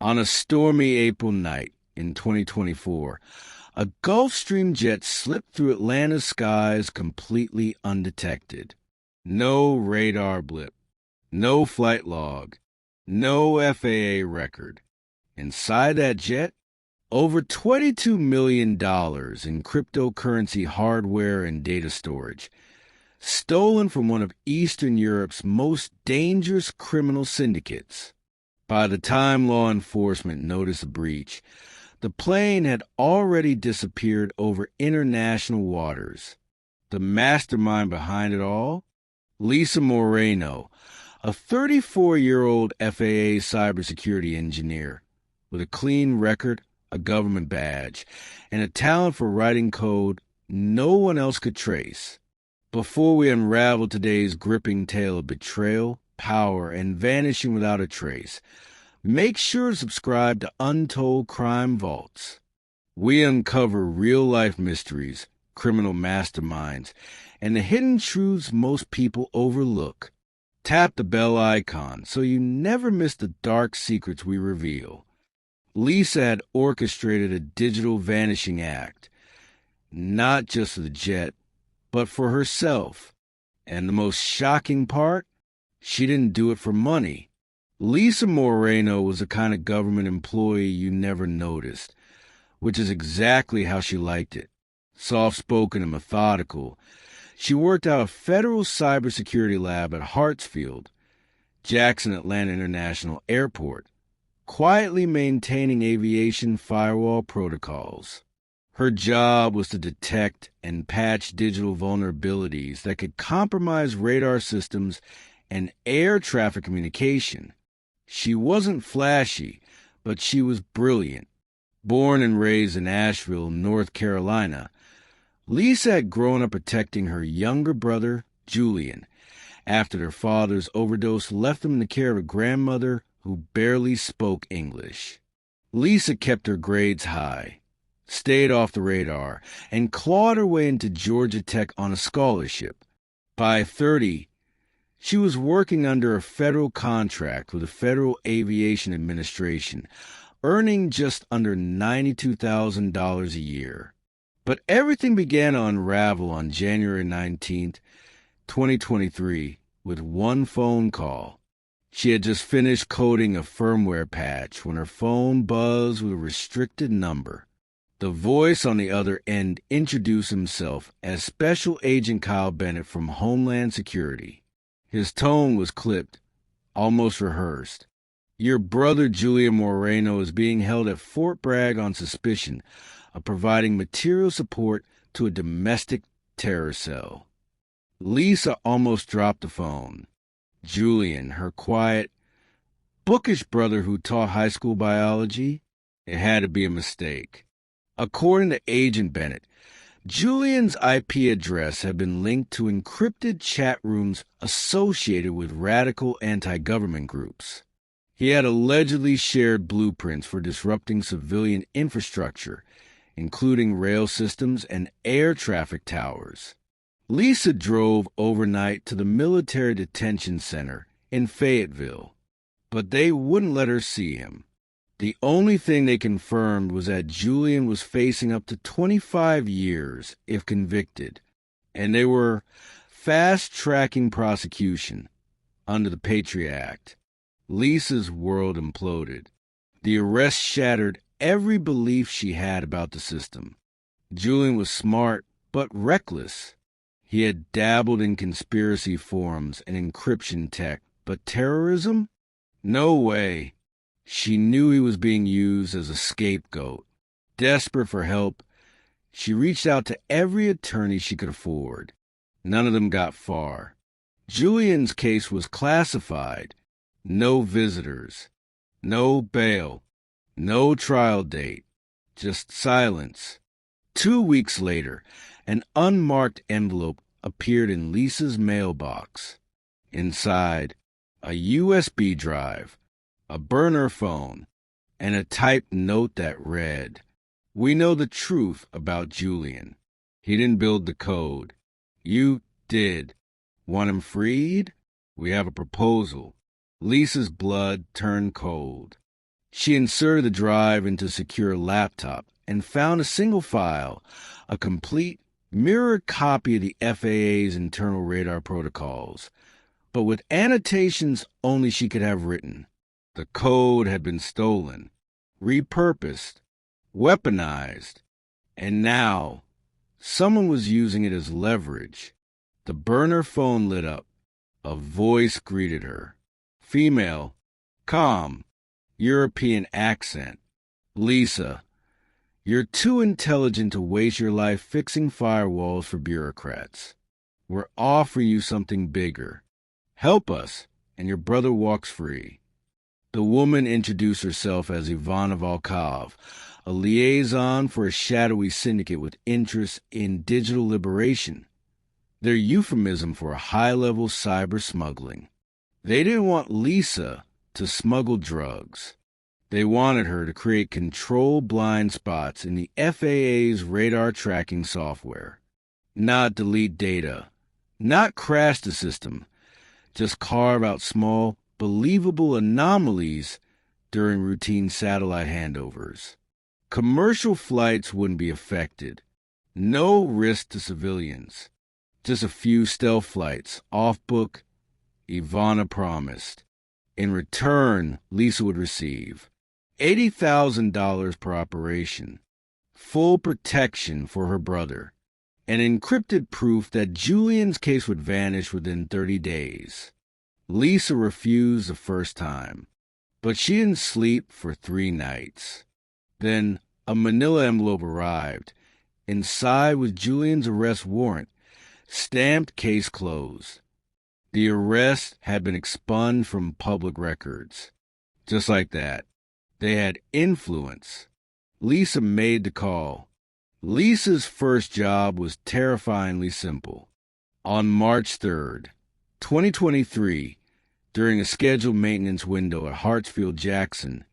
On a stormy April night in 2024, a Gulfstream jet slipped through Atlanta's skies completely undetected. No radar blip, no flight log, no FAA record. Inside that jet, over $22 million in cryptocurrency hardware and data storage, stolen from one of Eastern Europe's most dangerous criminal syndicates. By the time law enforcement noticed the breach, the plane had already disappeared over international waters. The mastermind behind it all? Lisa Moreno, a 34-year-old FAA cybersecurity engineer with a clean record, a government badge, and a talent for writing code no one else could trace. Before we unravel today's gripping tale of betrayal, power, and vanishing without a trace, make sure to subscribe to Untold Crime Vaults. We uncover real-life mysteries, criminal masterminds, and the hidden truths most people overlook. Tap the bell icon so you never miss the dark secrets we reveal. Lisa had orchestrated a digital vanishing act, not just for the jet, but for herself. And the most shocking part? She didn't do it for money. Lisa Moreno was the kind of government employee you never noticed, which is exactly how she liked it. Soft-spoken and methodical, she worked out a federal cybersecurity lab at Hartsfield, Jackson Atlanta International Airport, quietly maintaining aviation firewall protocols. Her job was to detect and patch digital vulnerabilities that could compromise radar systems and air traffic communication. She wasn't flashy, but she was brilliant. Born and raised in Asheville, North Carolina, Lisa had grown up protecting her younger brother, Julian, after their father's overdose left him in the care of a grandmother who barely spoke English. Lisa kept her grades high, stayed off the radar, and clawed her way into Georgia Tech on a scholarship. By 30, she was working under a federal contract with the Federal Aviation Administration, earning just under $92,000 a year. But everything began to unravel on January 19th, 2023, with one phone call. She had just finished coding a firmware patch when her phone buzzed with a restricted number. The voice on the other end introduced himself as Special Agent Kyle Bennett from Homeland Security. His tone was clipped, almost rehearsed. Your brother Julian Moreno is being held at Fort Bragg on suspicion of providing material support to a domestic terror cell. Lisa almost dropped the phone. Julian, her quiet, bookish brother who taught high school biology, it had to be a mistake. According to Agent Bennett, Julian's IP address had been linked to encrypted chat rooms associated with radical anti-government groups. He had allegedly shared blueprints for disrupting civilian infrastructure, including rail systems and air traffic towers. Lisa drove overnight to the military detention center in Fayetteville, but they wouldn't let her see him. The only thing they confirmed was that Julian was facing up to 25 years if convicted, and they were fast-tracking prosecution under the Patriot Act. Lisa's world imploded. The arrest shattered every belief she had about the system. Julian was smart, but reckless. He had dabbled in conspiracy forums and encryption tech, but terrorism? No way. She knew he was being used as a scapegoat. Desperate for help, she reached out to every attorney she could afford. None of them got far. Julian's case was classified. No visitors. No bail. No trial date. Just silence. 2 weeks later, an unmarked envelope appeared in Lisa's mailbox. Inside, a USB drive, a burner phone, and a typed note that read, "We know the truth about Julian. He didn't build the code. You did. Want him freed? We have a proposal." Lisa's blood turned cold. She inserted the drive into a secure laptop and found a single file, a complete, mirrored copy of the FAA's internal radar protocols, but with annotations only she could have written. The code had been stolen, repurposed, weaponized, and now someone was using it as leverage. The burner phone lit up. A voice greeted her. Female, calm, European accent. Lisa, you're too intelligent to waste your life fixing firewalls for bureaucrats. We're offering you something bigger. Help us, and your brother walks free. The woman introduced herself as Ivana Volkov, a liaison for a shadowy syndicate with interests in digital liberation, their euphemism for a high-level cyber smuggling. They didn't want Lisa to smuggle drugs. They wanted her to create control blind spots in the FAA's radar tracking software. Not delete data, not crash the system, just carve out small, believable anomalies during routine satellite handovers. Commercial flights wouldn't be affected. No risk to civilians. Just a few stealth flights, off-book, Ivana promised. In return, Lisa would receive $80,000 per operation, full protection for her brother, and encrypted proof that Julian's case would vanish within 30 days. Lisa refused the first time, but she didn't sleep for 3 nights. Then a manila envelope arrived. Inside was Julian's arrest warrant, stamped case closed. The arrest had been expunged from public records. Just like that, they had influence. Lisa made the call. Lisa's first job was terrifyingly simple. On March 3rd, 2023, during a scheduled maintenance window at Hartsfield-Jackson,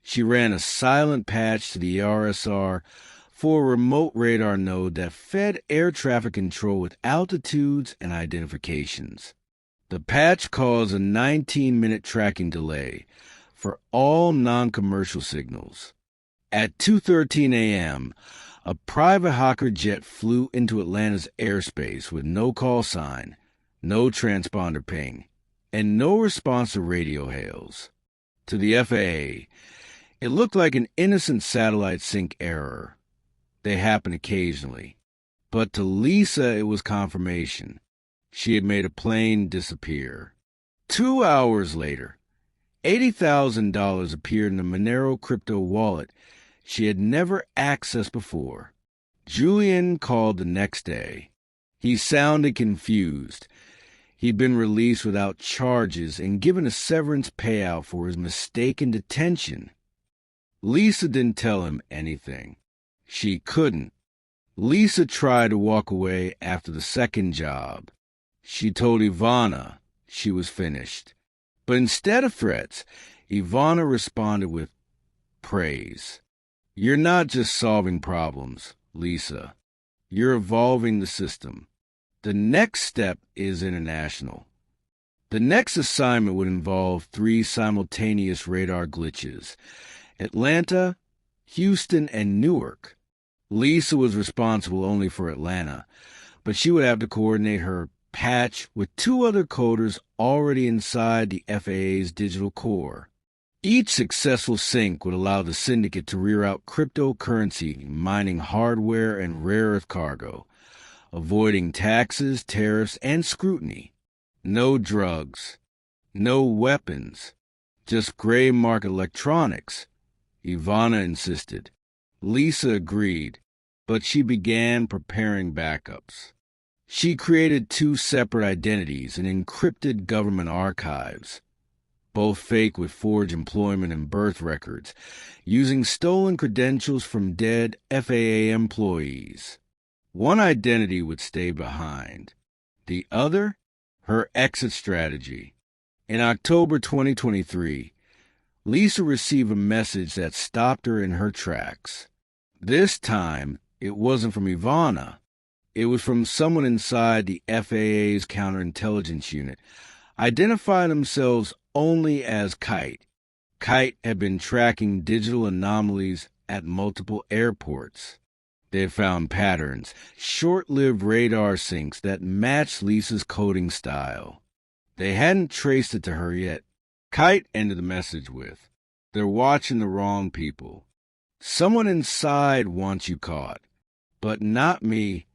she ran a silent patch to the RSR for a remote radar node that fed air traffic control with altitudes and identifications. The patch caused a 19-minute tracking delay for all non-commercial signals. At 2:13 a.m., a private Hawker jet flew into Atlanta's airspace with no call sign, no transponder ping, and no response to radio hails. To the FAA, it looked like an innocent satellite sync error. They happen occasionally. But to Lisa, it was confirmation. She had made a plane disappear. 2 hours later, $80,000 appeared in a Monero crypto wallet she had never accessed before. Julian called the next day. He sounded confused. He'd been released without charges and given a severance payout for his mistaken detention. Lisa didn't tell him anything. She couldn't. Lisa tried to walk away after the second job. She told Ivana she was finished. But instead of threats, Ivana responded with praise. You're not just solving problems, Lisa. You're evolving the system. The next step is international. The next assignment would involve 3 simultaneous radar glitches: Atlanta, Houston, and Newark. Lisa was responsible only for Atlanta, but she would have to coordinate her patch with 2 other coders already inside the FAA's digital core. Each successful sync would allow the syndicate to reroute cryptocurrency, mining hardware and rare earth cargo, avoiding taxes, tariffs, and scrutiny. No drugs, no weapons, just gray market electronics, Ivana insisted. Lisa agreed, but she began preparing backups. She created 2 separate identities and encrypted government archives, both fake with forged employment and birth records, using stolen credentials from dead FAA employees. One identity would stay behind. The other, her exit strategy. In October 2023, Lisa received a message that stopped her in her tracks. This time, it wasn't from Ivana. It was from someone inside the FAA's counterintelligence unit, identifying themselves only as Kite. Kite had been tracking digital anomalies at multiple airports. They had found patterns, short-lived radar syncs that matched Lisa's coding style. They hadn't traced it to her yet. Kite ended the message with, "They're watching the wrong people. Someone inside wants you caught, but not me."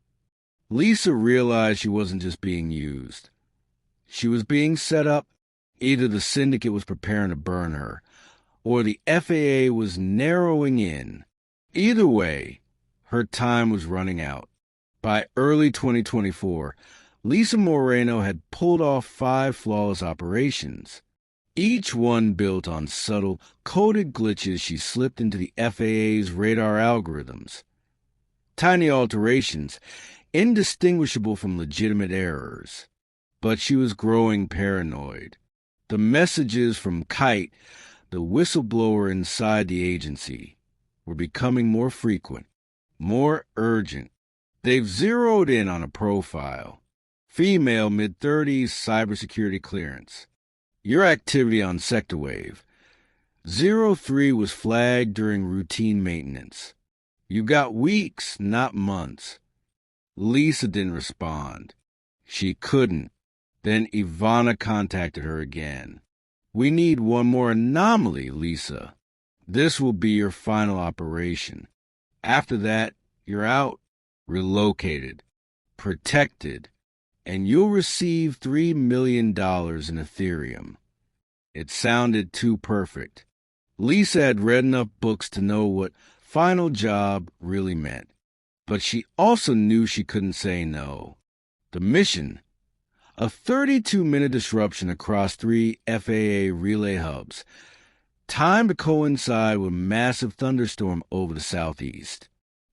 Lisa realized she wasn't just being used. She was being set up. Either the syndicate was preparing to burn her, or the FAA was narrowing in. Either way, her time was running out. By early 2024, Lisa Moreno had pulled off 5 flawless operations, each one built on subtle, coded glitches she slipped into the FAA's radar algorithms. Tiny alterations, indistinguishable from legitimate errors. But she was growing paranoid. The messages from Kite, the whistleblower inside the agency, were becoming more frequent, more urgent. They've zeroed in on a profile. Female, mid-30s, cybersecurity clearance. Your activity on Sector Wave. 03 was flagged during routine maintenance. You got weeks, not months. Lisa didn't respond. She couldn't. Then Ivana contacted her again. "We need one more anomaly, Lisa. This will be your final operation. After that, you're out, relocated, protected, and you'll receive $3 million in Ethereum." It sounded too perfect. Lisa had read enough books to know what final job really meant, but she also knew she couldn't say no. The mission, a 32-minute disruption across 3 FAA relay hubs, timed to coincide with a massive thunderstorm over the southeast.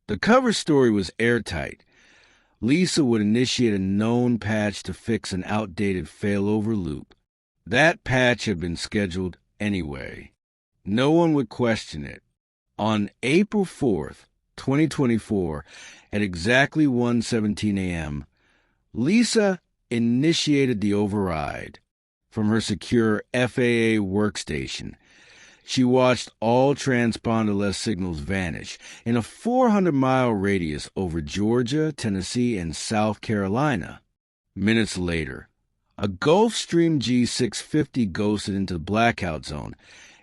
The cover story was airtight. Lisa would initiate a known patch to fix an outdated failover loop. That patch had been scheduled anyway. No one would question it. On April 4th, 2024, at exactly 1:17 a.m., Lisa initiated the override. From her secure FAA workstation, she watched all transponder-less signals vanish in a 400-mile radius over Georgia, Tennessee, and South Carolina. Minutes later, a Gulfstream G650 ghosted into the blackout zone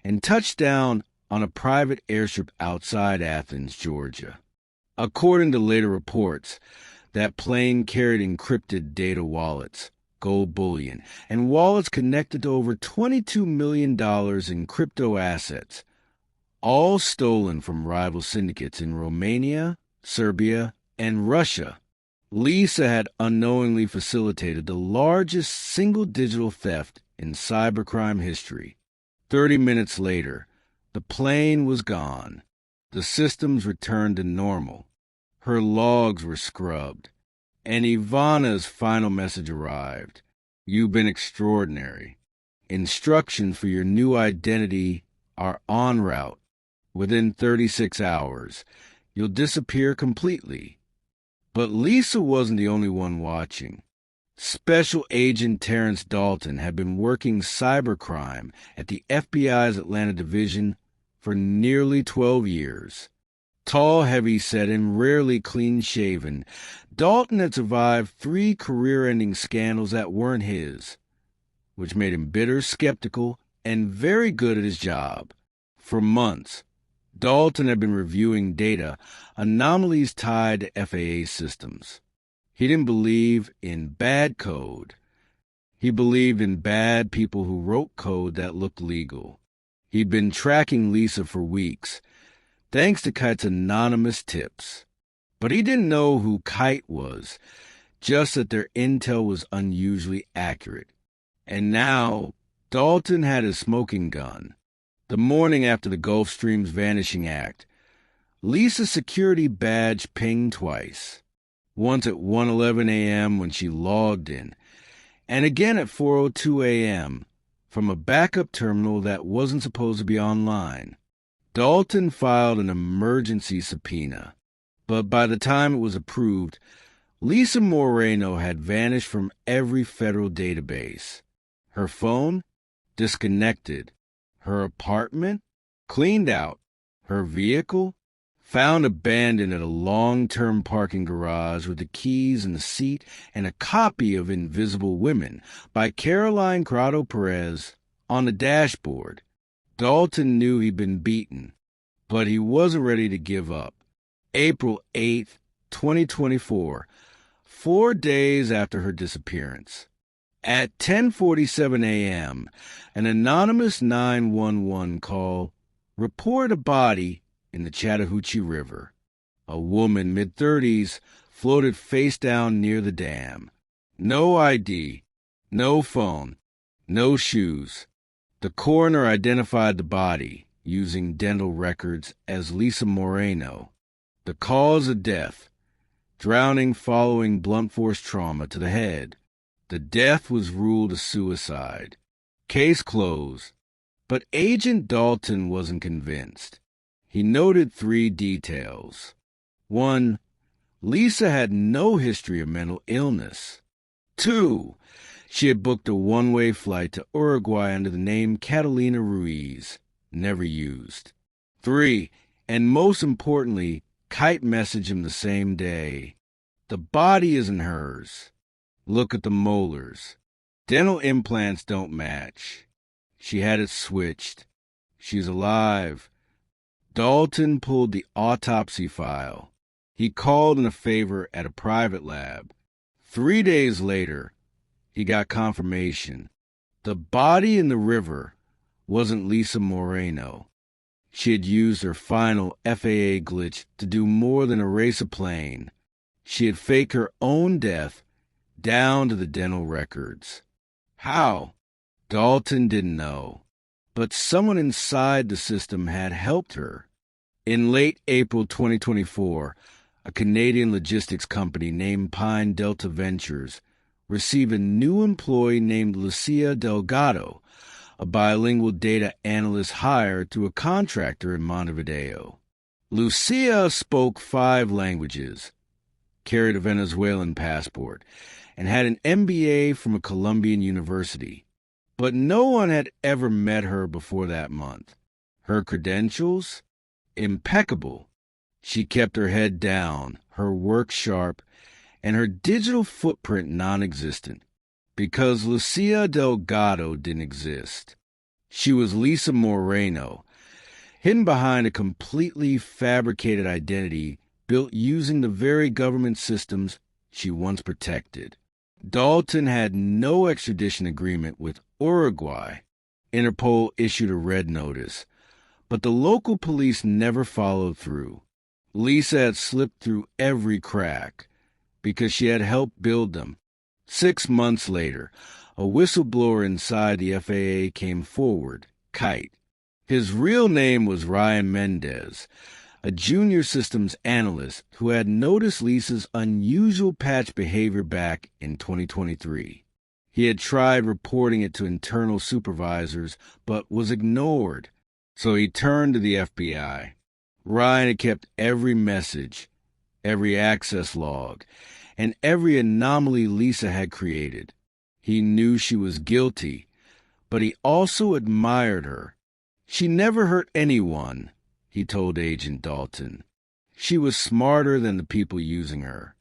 and touched down on a private airstrip outside Athens, Georgia. According to later reports, that plane carried encrypted data wallets, gold bullion, and wallets connected to over $22 million in crypto assets, all stolen from rival syndicates in Romania, Serbia, and Russia. Lisa had unknowingly facilitated the largest single digital theft in cybercrime history. 30 minutes later, the plane was gone. The systems returned to normal. Her logs were scrubbed. And Ivana's final message arrived. "You've been extraordinary. Instructions for your new identity are en route. Within 36 hours, you'll disappear completely." But Lisa wasn't the only one watching. Special Agent Terrence Dalton had been working cybercrime at the FBI's Atlanta division for nearly 12 years. Tall, heavy-set, and rarely clean-shaven, Dalton had survived 3 career-ending scandals that weren't his, which made him bitter, skeptical, and very good at his job. For months, Dalton had been reviewing data, anomalies tied to FAA systems. He didn't believe in bad code. He believed in bad people who wrote code that looked legal. He'd been tracking Lisa for weeks, thanks to Kite's anonymous tips. But he didn't know who Kite was, just that their intel was unusually accurate. And now, Dalton had his smoking gun. The morning after the Gulfstream's vanishing act, Lisa's security badge pinged twice. Once at 1:11 a.m. when she logged in, and again at 4:02 a.m. from a backup terminal that wasn't supposed to be online. Dalton filed an emergency subpoena, but by the time it was approved, Lisa Moreno had vanished from every federal database. Her phone? Disconnected. Her apartment? Cleaned out. Her vehicle? Found abandoned at a long-term parking garage with the keys in the seat and a copy of Invisible Women by Caroline Corrado Perez on the dashboard. Dalton knew he'd been beaten, but he wasn't ready to give up. April 8th, 2024, 4 days after her disappearance. At 10:47 a.m., an anonymous 911 call reported a body in the Chattahoochee River. A woman, mid-30s, floated face down near the dam. No ID, no phone, no shoes. The coroner identified the body using dental records as Lisa Moreno. The cause of death: drowning following blunt force trauma to the head. The death was ruled a suicide. Case closed. But Agent Dalton wasn't convinced. He noted 3 details. 1. Lisa had no history of mental illness. 2. She had booked a one-way flight to Uruguay under the name Catalina Ruiz, never used. 3. And most importantly, Kite messaged him the same day. The body isn't hers. Look at the molars. Dental implants don't match. She had it switched. She's alive. Dalton pulled the autopsy file. He called in a favor at a private lab. 3 days later, he got confirmation. The body in the river wasn't Lisa Moreno. She had used her final FAA glitch to do more than erase a plane. She had faked her own death down to the dental records. How? Dalton didn't know. But someone inside the system had helped her. In late April 2024, a Canadian logistics company named Pine Delta Ventures received a new employee named Lucia Delgado, a bilingual data analyst hired through a contractor in Montevideo. Lucia spoke 5 languages, carried a Venezuelan passport, and had an MBA from a Colombian university. But no one had ever met her before that month. Her credentials? Impeccable. She kept her head down, her work sharp, and her digital footprint non-existent, because Lucia Delgado didn't exist. She was Lisa Moreno, hidden behind a completely fabricated identity built using the very government systems she once protected. Dalton had no extradition agreement with Uruguay. Interpol issued a red notice, but the local police never followed through. Lisa had slipped through every crack because she had helped build them. 6 months later, a whistleblower inside the FAA came forward, Kite. His real name was Ryan Mendez, a junior systems analyst who had noticed Lisa's unusual patch behavior back in 2023. He had tried reporting it to internal supervisors, but was ignored, so he turned to the FBI. Ryan had kept every message, every access log, and every anomaly Lisa had created. He knew she was guilty, but he also admired her. She never hurt anyone, he told Agent Dalton. She was smarter than the people using her.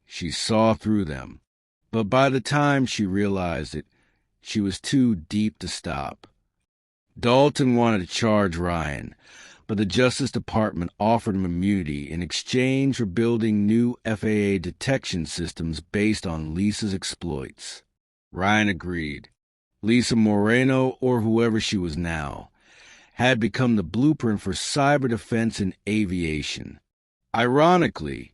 She saw through them. But by the time she realized it, she was too deep to stop. Dalton wanted to charge Ryan, but the Justice Department offered him immunity in exchange for building new FAA detection systems based on Lisa's exploits. Ryan agreed. Lisa Moreno, or whoever she was now, had become the blueprint for cyber defense in aviation. Ironically,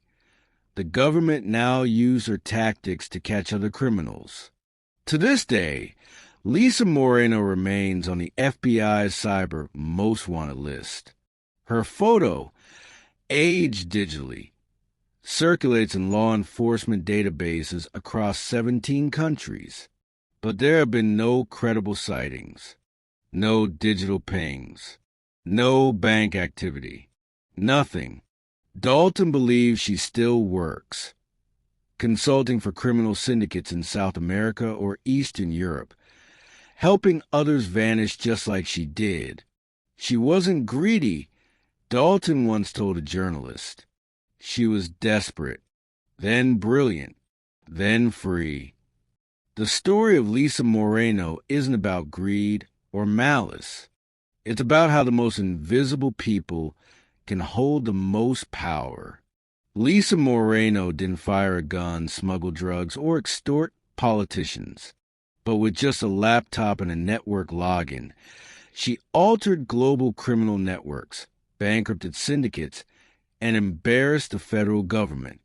the government now used her tactics to catch other criminals. To this day, Lisa Moreno remains on the FBI's cyber most wanted list. Her photo, aged digitally, circulates in law enforcement databases across 17 countries. But there have been no credible sightings, no digital pings, no bank activity, nothing. Dalton believes she still works, consulting for criminal syndicates in South America or Eastern Europe, helping others vanish just like she did. She wasn't greedy, Dalton once told a journalist. She was desperate, then brilliant, then free. The story of Lisa Moreno isn't about greed or malice. It's about how the most invisible people can hold the most power. Lisa Moreno didn't fire a gun, smuggle drugs, or extort politicians. But with just a laptop and a network login, she altered global criminal networks, bankrupted syndicates, and embarrassed the federal government.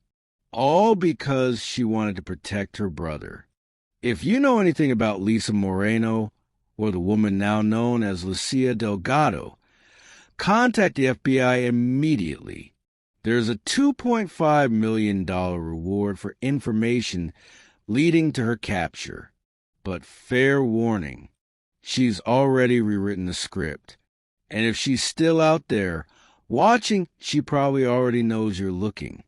All because she wanted to protect her brother. If you know anything about Lisa Moreno, or the woman now known as Lucia Delgado, contact the FBI immediately. There's a $2.5 million reward for information leading to her capture. But fair warning, she's already rewritten the script. And if she's still out there watching, she probably already knows you're looking.